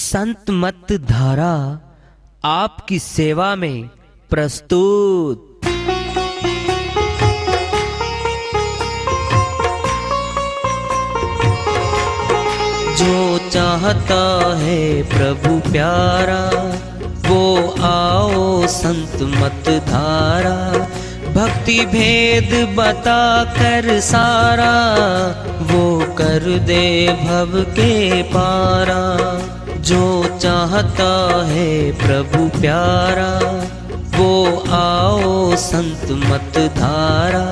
संत मत धारा आपकी सेवा में प्रस्तुत। जो चाहता है प्रभु प्यारा, वो आओ संत मत धारा। भक्ति भेद बता कर सारा, वो कर दे भव के पारा। जो चाहता है प्रभु प्यारा, वो आओ संत मत धारा।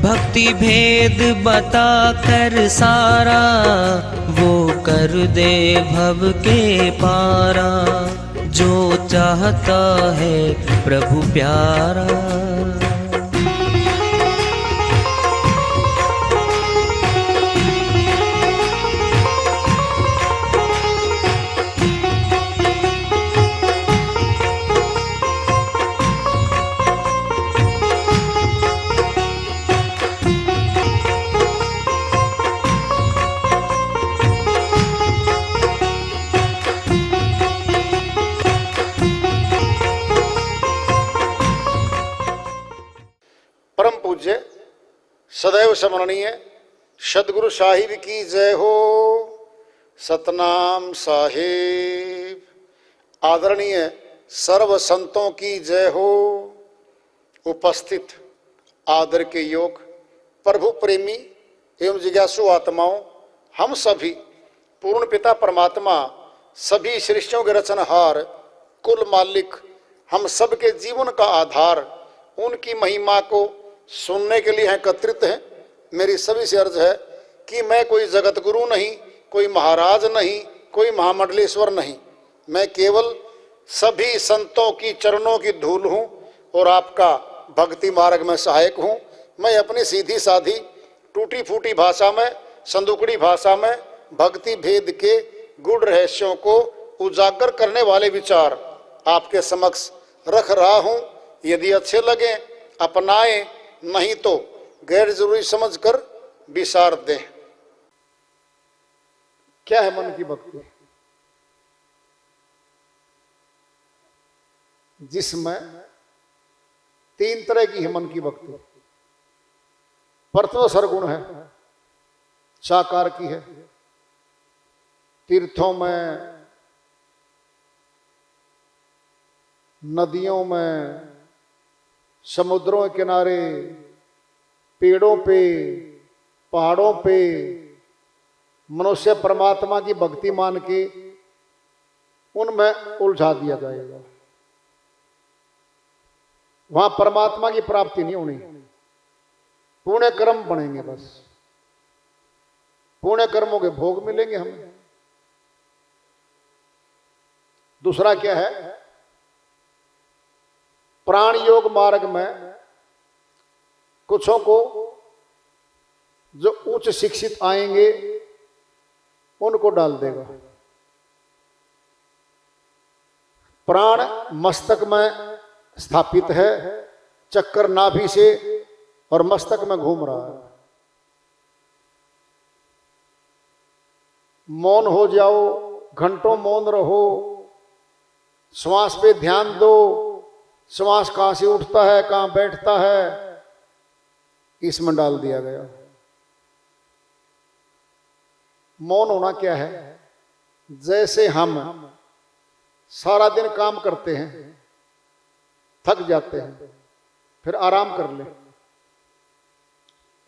भक्ति भेद बता कर सारा, वो कर दे भव के पारा। जो चाहता है प्रभु प्यारा। परम पूज्य सदैव स्मरणीय सदगुरु साहिब की जय हो। सतनाम साहिब। आदरणीय सर्व संतों की जय हो। उपस्थित आदर के योग प्रभु प्रेमी एवं जिज्ञासु आत्माओं, हम सभी पूर्ण पिता परमात्मा, सभी सृष्टियों के रचनहार, कुल मालिक, हम सब के जीवन का आधार, उनकी महिमा को सुनने के लिए एकत्रित हैं। मेरी सभी से अर्ज है कि मैं कोई जगत गुरु नहीं, कोई महाराज नहीं, कोई महामंडलेश्वर नहीं। मैं केवल सभी संतों की चरणों की धूल हूँ और आपका भक्ति मार्ग में सहायक हूँ। मैं अपनी सीधी साधी टूटी फूटी भाषा में, संदुकड़ी भाषा में भक्ति भेद के गूढ़ रहस्यों को उजागर करने वाले विचार आपके समक्ष रख रहा हूँ। यदि अच्छे लगे अपनाएं, नहीं तो गैर जरूरी समझकर विसार दें। क्या है मन की भक्ति? जिसमें तीन तरह की है मन की भक्ति। प्रथम सरगुण है, साकार की है। तीर्थों में, नदियों में, समुद्रों के किनारे, पेड़ों पे, पहाड़ों पे मनुष्य परमात्मा की भक्ति मान के उनमें उलझा दिया जाएगा। वहां परमात्मा की प्राप्ति नहीं होनी। पुण्य कर्म बनेंगे, बस पुण्य कर्मों के भोग मिलेंगे हमें। दूसरा क्या है? प्राण योग मार्ग में कुछों को जो उच्च शिक्षित आएंगे उनको डाल देगा। प्राण मस्तक में स्थापित है, चक्कर नाभि से और मस्तक में घूम रहा है। मौन हो जाओ, घंटों मौन रहो, श्वास पे ध्यान दो। श्वास कहां से उठता है, कहां बैठता है, इसमें डाल दिया गया। मौन होना क्या है? जैसे हम सारा दिन काम करते हैं, थक जाते हैं, फिर आराम कर ले।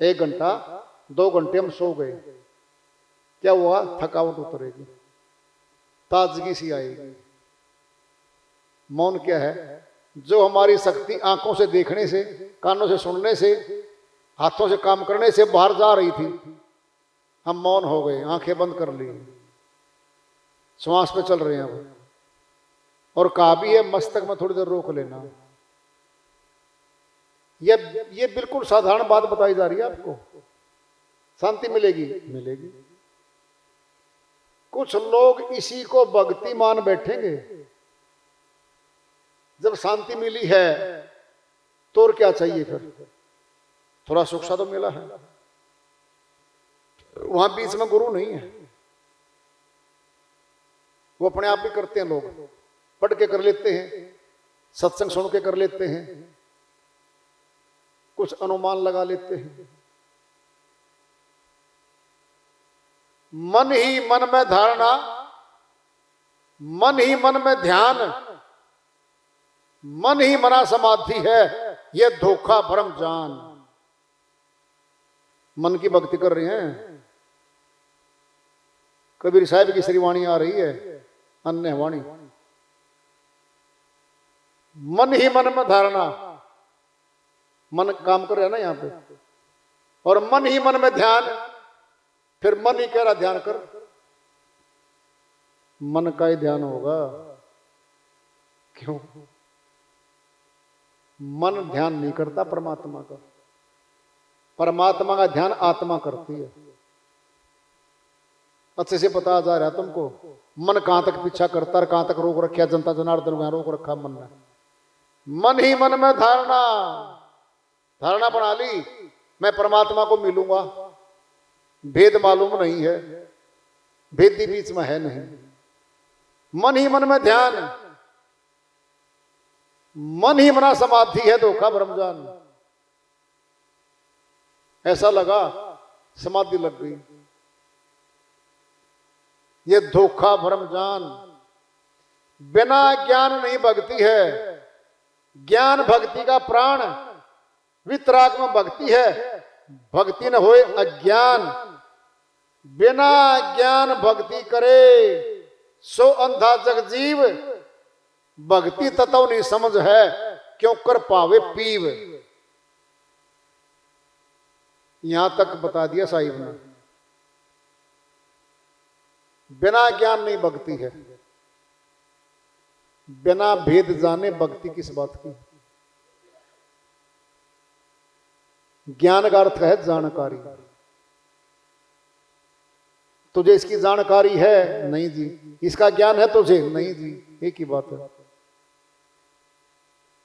1 घंटा 2 घंटे हम सो गए, क्या हुआ? थकावट उतरेगी, ताजगी सी आएगी। मौन क्या है? जो हमारी शक्ति आंखों से देखने से, कानों से सुनने से, हाथों से काम करने से बाहर जा रही थी, हम मौन हो गए, आंखें बंद कर ली, श्वास पे चल रहे हैं अब। और कहा भी है मस्तक में थोड़ी देर रोक लेना। ये बिल्कुल साधारण बात बताई जा रही है आपको। शांति मिलेगी, मिलेगी। कुछ लोग इसी को भक्ति मान बैठेंगे। जब शांति मिली है तो और क्या चाहिए? फिर थोड़ा सुख सा तो मिला है। वहां बीच में गुरु नहीं है। वो अपने आप भी करते हैं, लोग पढ़ के कर लेते हैं, सत्संग सुन के कर लेते हैं, कुछ अनुमान लगा लेते हैं। मन ही मन में धारणा, मन ही मन में ध्यान, मन ही मना समाधि है, यह धोखा भ्रम जान। मन की भक्ति कर रहे हैं। कबीर साहब की श्रीवाणी आ रही है, अन्य वाणी। मन ही मन में धारणा, मन काम कर रहा है ना यहां पे, और मन ही मन में ध्यान, फिर मन ही कह रहा ध्यान कर। मन का ही ध्यान होगा, क्यों? मन ध्यान नहीं करता परमात्मा का, परमात्मा का ध्यान आत्मा करती है। अच्छे से पता जा रहा है तुमको, मन कहां तक पीछा करता और कहां तक रोक रखा जनता जनार्दन को, रोक रखा मन ने। मन ही मन में धारणा, धारणा बना ली मैं परमात्मा को मिलूंगा, भेद मालूम नहीं है, भेद भी बीच में है नहीं। मन ही मन में ध्यान, मन ही मना समाधि है, धोखा भ्रम जान। ऐसा लगा समाधि लग गई, ये धोखा भ्रम जान। बिना ज्ञान नहीं भक्ति है, ज्ञान भक्ति का प्राण। वितराग में भक्ति है, भक्ति न होए अज्ञान। बिना ज्ञान भक्ति करे सो अंधा जग जीव, भक्ति तत्व नहीं समझ है, क्यों कर पावे पीव। यहां तक बता दिया साहिब ने। बिना ज्ञान नहीं भक्ति है, बिना भेद जाने भक्ति किस बात की। ज्ञान का अर्थ है जानकारी। तुझे इसकी जानकारी है? नहीं जी। इसका ज्ञान है तुझे? नहीं जी। एक ही बात है।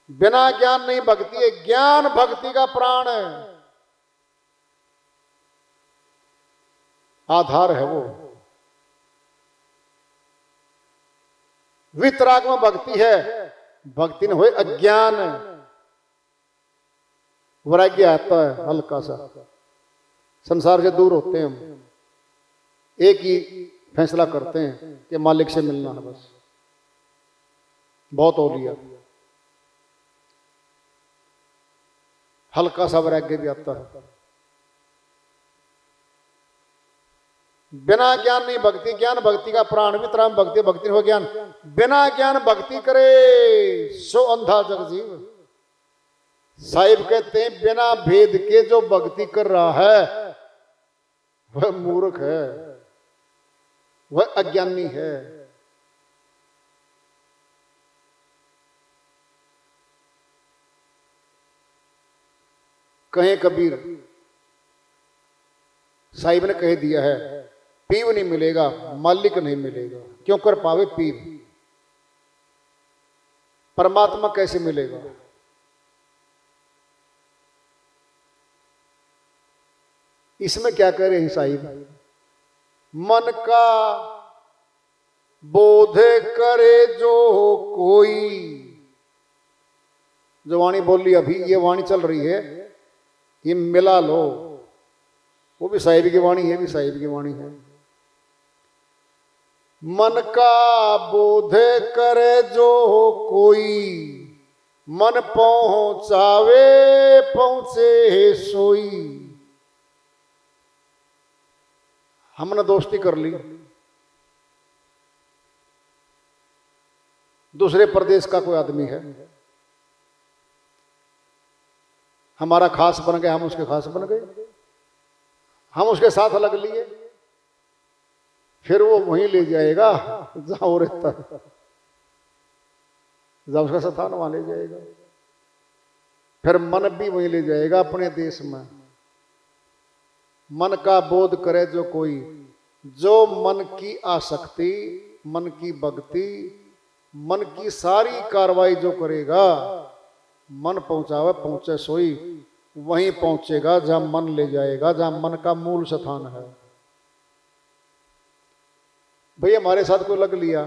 बिना ज्ञान नहीं भक्ति है, ज्ञान भक्ति का प्राण है, आधार है वो। वितराग में भक्ति है, भक्ति न होए अज्ञान। वैराग्य आता है हल्का सा, संसार से दूर होते हैं हम, एक ही फैसला करते हैं कि मालिक से मिलना है बस। बहुत हो लिया, हल्का सा वैराग्य भी आता है। बिना ज्ञान नहीं भक्ति, ज्ञान भक्ति का प्राण। वितराग भक्ति, भक्ति हो ज्ञान। बिना ज्ञान भक्ति करे सो अंधा जग जीव। साहिब कहते हैं बिना भेद के जो भक्ति कर रहा है वह मूर्ख है, वह अज्ञानी है। कहें कबीर साहिब ने कह दिया है, पीव नहीं मिलेगा, मालिक नहीं मिलेगा, क्यों कर पावे पीव। परमात्मा कैसे मिलेगा? इसमें क्या कह रहे हैं साहिब? मन का बोध करे जो कोई। जो वाणी बोली अभी, ये वाणी चल रही है, ये मिला लो। वो भी साहिब की वाणी है, भी साहिब की वाणी है। मन का बोध करे जो कोई, मन पहुंचावे पहुंचे सोई। हमने दोस्ती कर ली, दूसरे प्रदेश का कोई आदमी है, हमारा खास बन गया, हम उसके खास बन गए, हम उसके साथ लग लिए, फिर वो वहीं ले जाएगा जहां वो रहता है, जहां उसका स्थान वहां ले जाएगा। फिर मन भी वहीं ले जाएगा अपने देश में। मन का बोध करे जो कोई, जो मन की आसक्ति, मन की भक्ति, मन की सारी कार्रवाई जो करेगा, मन पहुंचावे पहुंचे सोई, वहीं पहुंचेगा जहां मन ले जाएगा, जहां मन का मूल स्थान है। भाई हमारे साथ कोई लग लिया,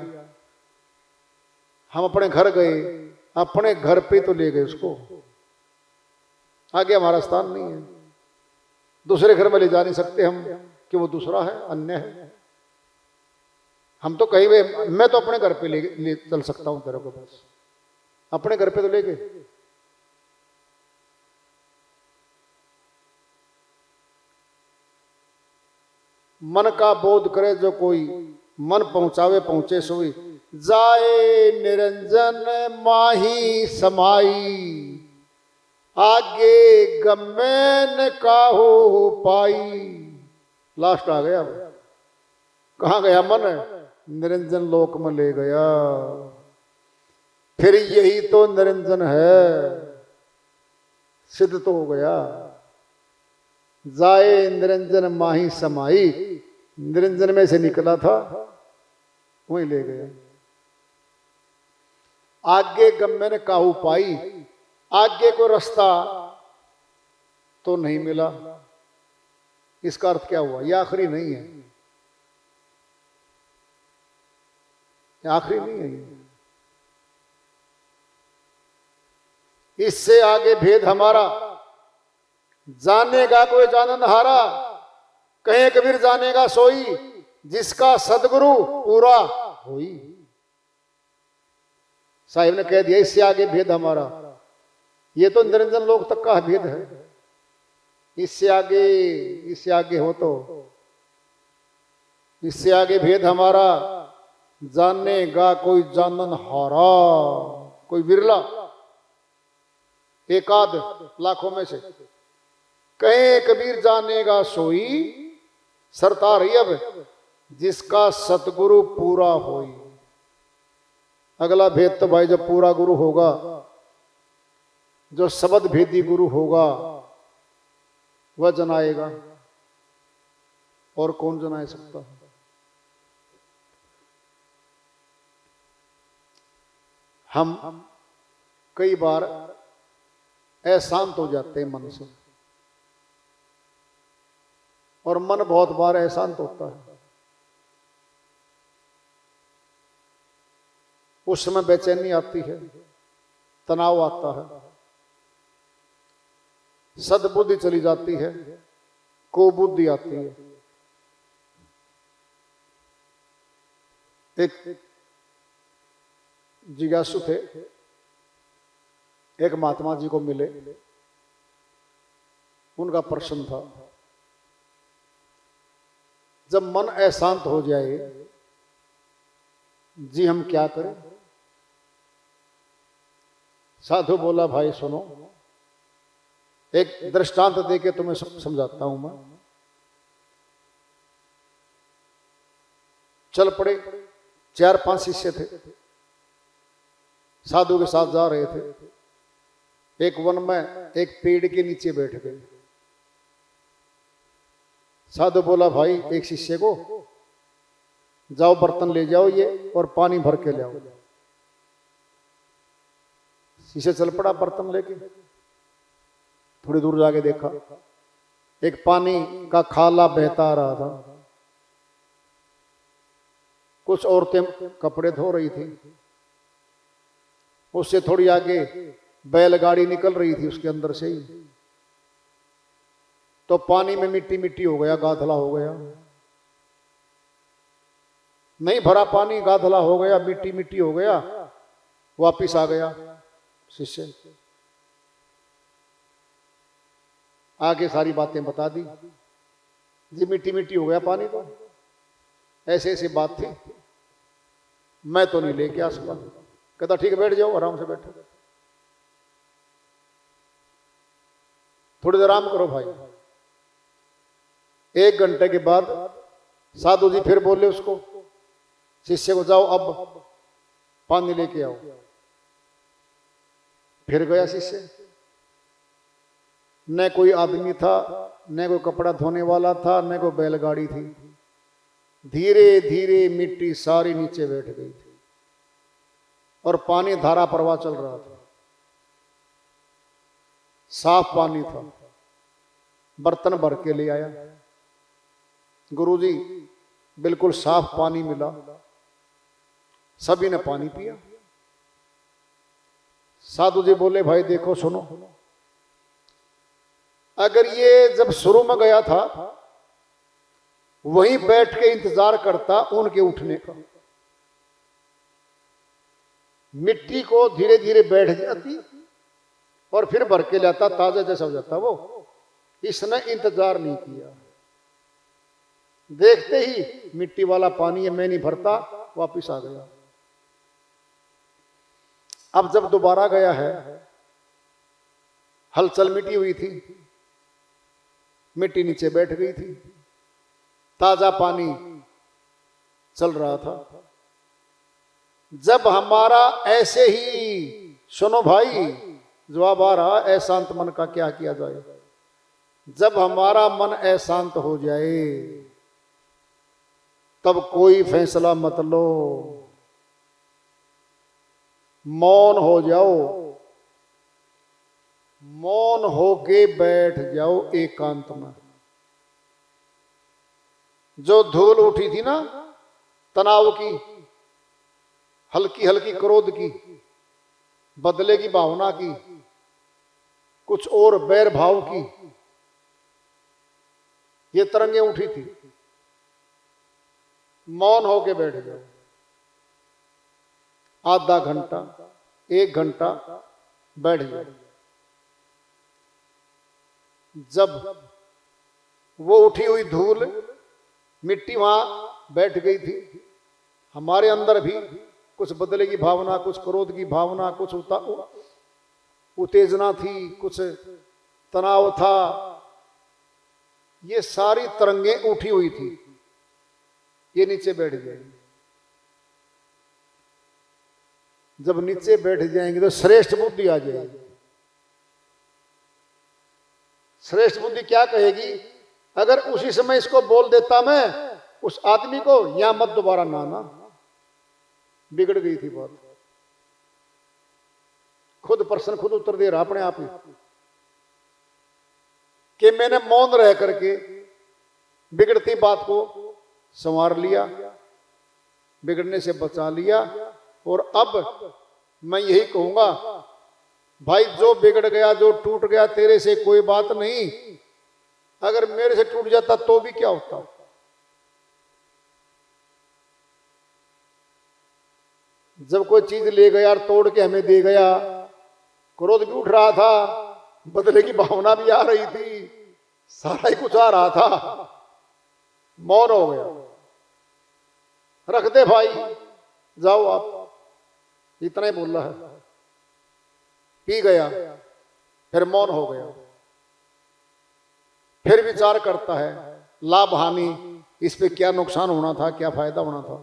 हम अपने घर गए, अपने घर पे तो ले गए उसको, आगे हमारा स्थान नहीं है, दूसरे घर में ले जा नहीं सकते हम कि वो दूसरा है, अन्य है। हम तो कहीं भी, मैं तो अपने घर पे ले चल सकता हूं तेरे को, बस अपने घर पे तो ले गए। मन का बोध करे जो कोई, मन पहुंचावे पहुंचे सोई, जाए निरंजन माही समाई, आगे गमेन काहो पाई। लास्ट आ गया, कहां गया मन? निरंजन लोक में ले गया। फिर यही तो निरंजन है, सिद्ध तो हो गया। जाए निरंजन माही समाई, निरंजन में से निकला था वहीं ले गया। आगे गम्य ने काहू पाई, आगे को रास्ता तो नहीं मिला। इसका अर्थ क्या हुआ? यह आखिरी नहीं है, यह आखिरी नहीं है। इससे आगे भेद हमारा, जानेगा कोई जानन हारा, कहे कबीर जानेगा सोई, जिसका सदगुरु पूरा होई। साहिब ने कह दिया इससे आगे भेद हमारा। ये तो निरंजन लोक तक का भेद है, इससे आगे हो तो, इससे आगे भेद हमारा, जानेगा कोई जानन हारा। कोई विरला, एकाध लाखों में से। कहे कबीर जानेगा सोई, सरतार ही अब, जिसका सतगुरु पूरा होई। अगला भेद तो भाई जब पूरा गुरु होगा, जो शब्द भेदी गुरु होगा, वह जनाएगा, और कौन जनाए सकता है? हम कई बार अशांत हो जाते हैं मन से, और मन बहुत बार अशांत होता है। उस समय बेचैनी आती है, तनाव आता है, सद्बुद्धि चली जाती है, कुबुद्धि आती है। एक जिज्ञासु थे, एक महात्मा जी को मिले, उनका प्रश्न था, जब मन अशांत हो जाए जी हम क्या करें? साधु बोला, भाई सुनो, एक दृष्टांत देके तुम्हें समझाता हूं मैं। चल पड़े, 4-5 शिष्य थे, साधु के साथ जा रहे थे। एक वन में एक पेड़ के नीचे बैठ गए। साधु बोला, भाई एक शिष्य को जाओ बर्तन ले जाओ ये, और पानी भर के ले आओ। शिष्य चल पड़ा बर्तन लेके। थोड़ी दूर जाके देखा, एक पानी का खाला बहता आ रहा था। कुछ औरतें कपड़े धो रही थी। उससे थोड़ी आगे बैलगाड़ी निकल रही थी, उसके अंदर से ही। तो पानी में मिट्टी मिट्टी हो गया, गाधला हो गया। नहीं भरा पानी, गाधला हो गया, मिट्टी मिट्टी हो गया। वापिस आ गया शिष्य, आगे सारी बातें बता दी। जी मिट्टी मिट्टी हो गया पानी, तो ऐसे ऐसी बात थी, मैं तो नहीं लेके आ सका। कहता ठीक है बैठ जाओ, आराम से बैठो, थोड़ी देर आराम करो भाई। 1 घंटे के बाद साधु जी फिर बोले उसको, शिष्य को, जाओ अब पानी लेके आओ। फिर गया शिष्य। न कोई आदमी था, न कोई कपड़ा धोने वाला था, न कोई बैलगाड़ी थी। धीरे धीरे मिट्टी सारी नीचे बैठ गई थी, और पानी धारा प्रवाह चल रहा था। साफ पानी था। बर्तन भर के ले आया। गुरुजी बिल्कुल साफ पानी मिला, सभी ने पानी पिया। साधु जी बोले, भाई देखो सुनो, अगर ये जब शुरू में गया था वहीं बैठ के इंतजार करता उनके उठने का, मिट्टी को धीरे धीरे बैठ जाती और फिर भर के लाता, ताजा जैसा हो जाता वो। इसने इंतजार नहीं किया, देखते ही मिट्टी वाला पानी है, मैं नहीं भरता, वापिस आ गया। अब जब दोबारा गया है, हलचल मिटी हुई थी, मिट्टी नीचे बैठ गई थी, ताजा पानी चल रहा था। जब हमारा ऐसे ही, सुनो भाई, जवाब आ रहा, अशांत मन का क्या किया जाए। जब हमारा मन अशांत हो जाए तब कोई फैसला मत लो, मौन हो जाओ, मौन होके बैठ जाओ एकांत में। जो धूल उठी थी ना तनाव की, हल्की हल्की क्रोध की, बदले की भावना की, कुछ और बैर भाव की, ये तरंगे उठी थी, मौन होके बैठ जाओ। आधा घंटा, 1 घंटा बैठ जाओ। जब वो उठी हुई धूल, मिट्टी वहां बैठ गई थी, हमारे अंदर भी कुछ बदले की भावना, कुछ क्रोध की भावना, कुछ उत्तेजना थी, कुछ तनाव था, ये सारी तरंगें उठी हुई थी, ये नीचे बैठ जाएंगे। जब नीचे बैठ जाएंगे तो श्रेष्ठ बुद्धि आ जाएगी। श्रेष्ठ बुद्धि क्या कहेगी, अगर उसी समय इसको बोल देता मैं उस आदमी को, यहां मत दोबारा ना, बिगड़ गई थी बात। खुद प्रश्न खुद उत्तर दे रहा अपने आप ही कि मैंने मौन रह करके बिगड़ती बात को संवार लिया, बिगड़ने से बचा लिया। और अब मैं यही कहूंगा, भाई जो बिगड़ गया, जो टूट गया, तेरे से कोई बात नहीं, अगर मेरे से टूट जाता तो भी क्या होता। जब कोई चीज ले गया और तोड़ के हमें दे गया, क्रोध भी उठ रहा था, बदले की भावना भी आ रही थी, सारा ही कुछ आ रहा था, मौन हो गया। रख दे भाई, जाओ आप, इतना ही बोल रहा है, पी गया, फिर मौन हो गया। फिर विचार करता है, लाभ हानि, इस पे क्या नुकसान होना था, क्या फायदा होना था।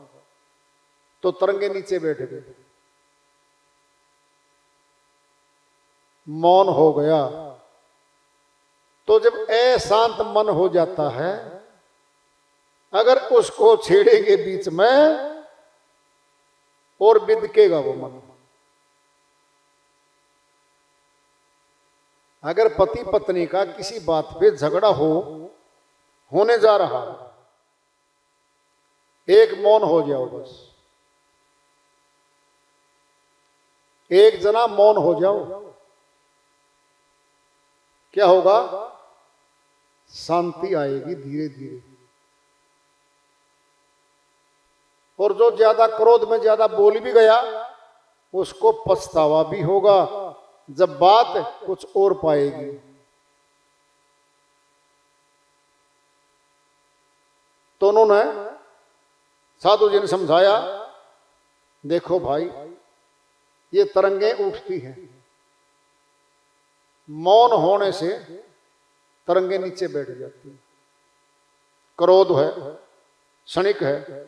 तो तरंगे नीचे बैठ गए, मौन हो गया। तो जब अशांत मन हो जाता है, अगर उसको छेड़ेंगे बीच में और बिदकेगा वो मन। अगर पति पत्नी का किसी बात पे झगड़ा होने जा रहा है, एक मौन हो जाओ, बस एक जना मौन हो जाओ, क्या होगा, शांति आएगी धीरे धीरे। और जो ज्यादा क्रोध में ज्यादा बोल भी गया, उसको पछतावा भी होगा जब बात कुछ और पाएगी। तो उन्होंने, साधु जी ने समझाया, देखो भाई, ये तरंगे उठती हैं, मौन होने से तरंगे नीचे बैठ जाती हैं। क्रोध है, क्षणिक है,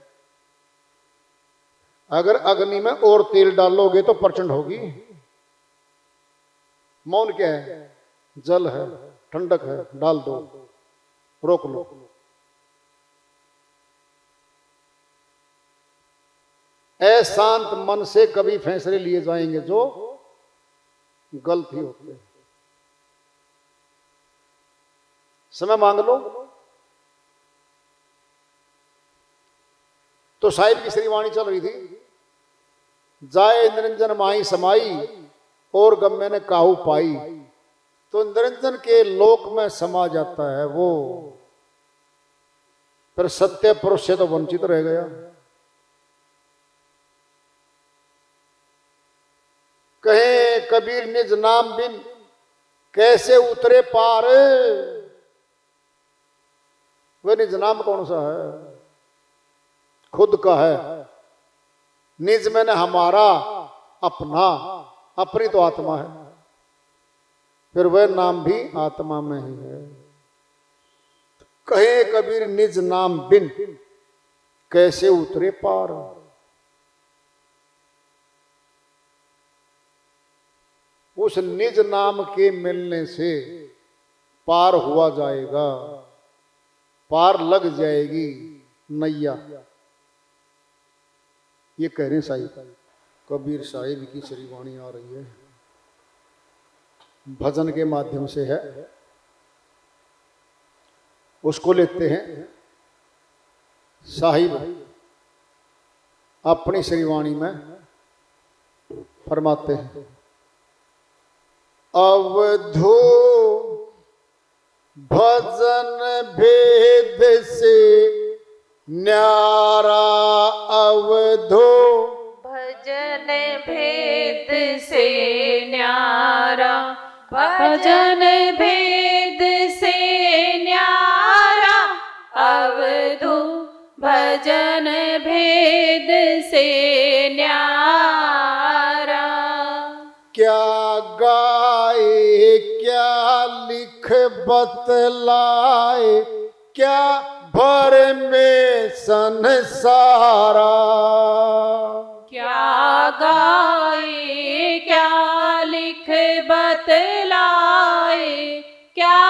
अगर अग्नि में और तेल डालोगे तो प्रचंड होगी। मौन क्या है, जल है, ठंडक है, डाल दो, रोक लो। अशांत मन से कभी फैसले लिए जाएंगे जो गलत ही होते हैं। समय मांग लो, तो साहिब की श्रीवाणी चल रही थी, जाए निरंजन माई समाई और गम्य ने काहू पाई। तो निरंजन के लोक में समा जाता है वो, पर सत्य पुरुष से तो वंचित रह गया। कहे कबीर निज नाम बिन कैसे उतरे पार। वह निज नाम कौन सा है? खुद का है। निज मैंने हमारा, अपना, अपनी तो आत्मा है, फिर वह नाम भी आत्मा में ही है। कहे कबीर निज नाम बिन कैसे उतरे पार। उस निज नाम के मिलने से पार हुआ जाएगा, पार लग जाएगी नैया। ये कह रहे साहिब, कबीर साहिब की श्रीवाणी आ रही है, भजन के माध्यम से है। उसको लेते हैं साहिब अपनी श्रीवाणी में फरमाते हैं, अवधो भजन भेद से न्यारा। अवधो भजन भेद से न्यारा, भजन भेद से न्यारा। अवधू भजन भेद से न्यारा। क्या गाए क्या लिख बतलाए, क्या भर में संसारा। क्या गाए क्या लिख बतलाए, क्या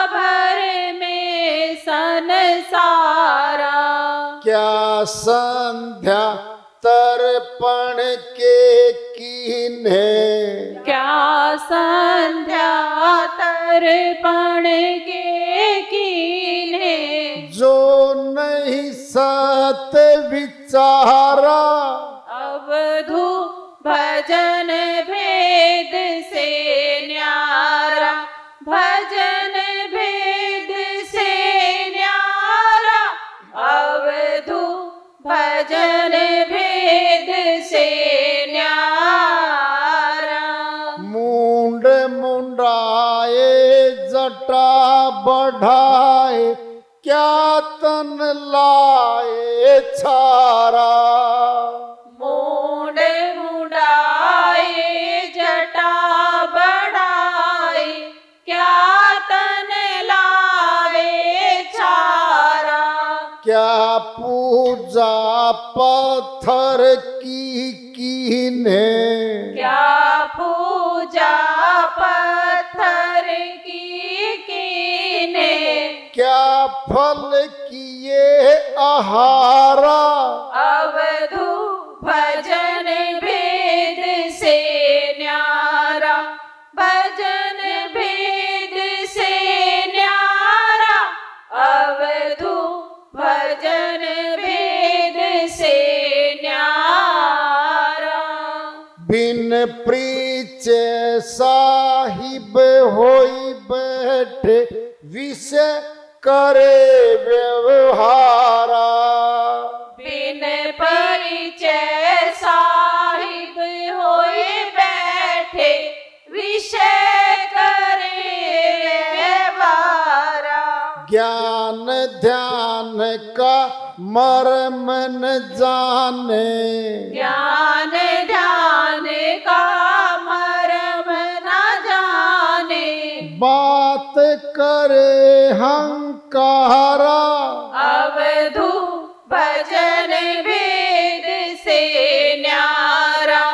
भर में संसारा। क्या संध्या तर्पण के कीन्हे, क्या संध्या तर्पण के कीन्हे। जो नहीं सत विचारा। अवधू भजन भेद से न्यारा, भजन भेद से न्यारा। अवधू भजन भेद से न्यारा। मुंड मुंडाए जटा बढ़ाए, क्या तन लाए छारा। मूंड मुंडाए जटा बढ़ाए, क्या तन लाए छारा। क्या पूजा पत्थर की कीन्हे, क्या पूजा पत्थर की कीन्हे। क्या फल किए आहारा। अवधू भजन भेद से न्यारा, भजन भेद से न्यारा। अवधू भजन भेद से न्यारा। बिन परिचय साहिब होई बैठे, विषय करे व्यवहारा। बिन परिचय साहिब होए बैठे, विषय करे व्यवहारा। ज्ञान ध्यान का मर्म न जाने, ज्ञान ध्यान का मर्म न जाने। बात करे हंकारा। अवधू भजन भेद से न्यारा,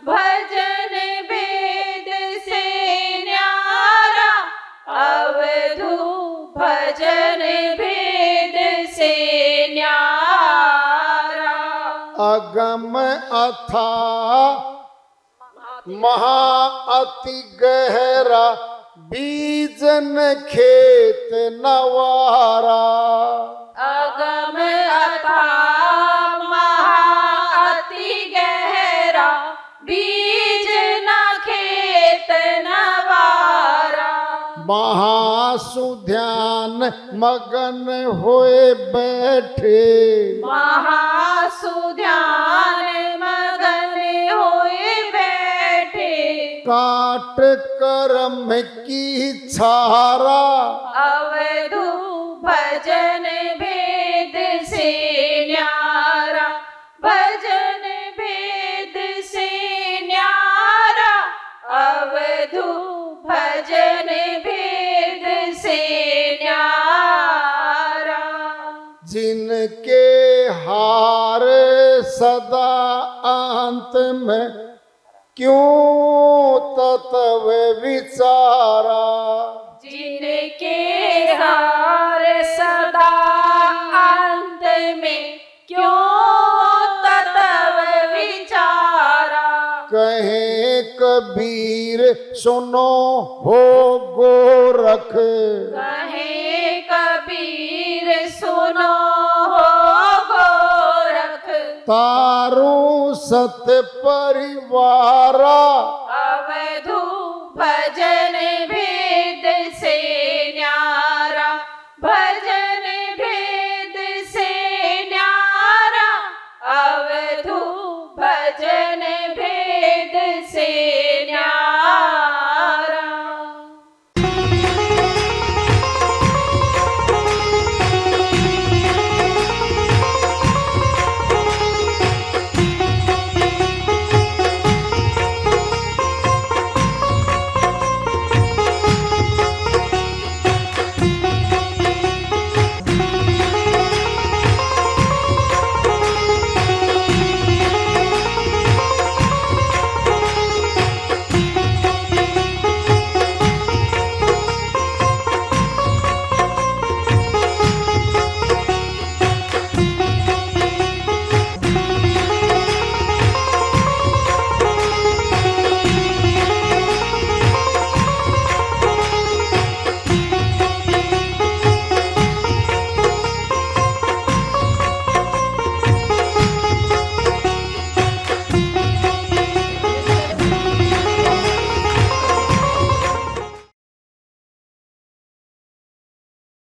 भजन भेद से न्यारा। अवधू भजन भेद से न्यारा। अगम अथा महा अति गहरा, बीजन खेत नवारा। अगम अथा महासुध्यान मगन होए बैठे, महासुध्यान मगन होए बैठे, काट कर्म की छारा, अवधू भजन भेद से न्यारा, भजन भेद से न्यारा, अवधू भजन भेद से न्यारा। जिनके हार सदा अंत में क्यों तत्व विचारा, जिनके हार सदा अंत में क्यों तत्व विचारा, कहे कबीर सुनो हो गोरख, कहे कबीर सुनो हो गोरख, तारू सत परिवारा, अवधू भजन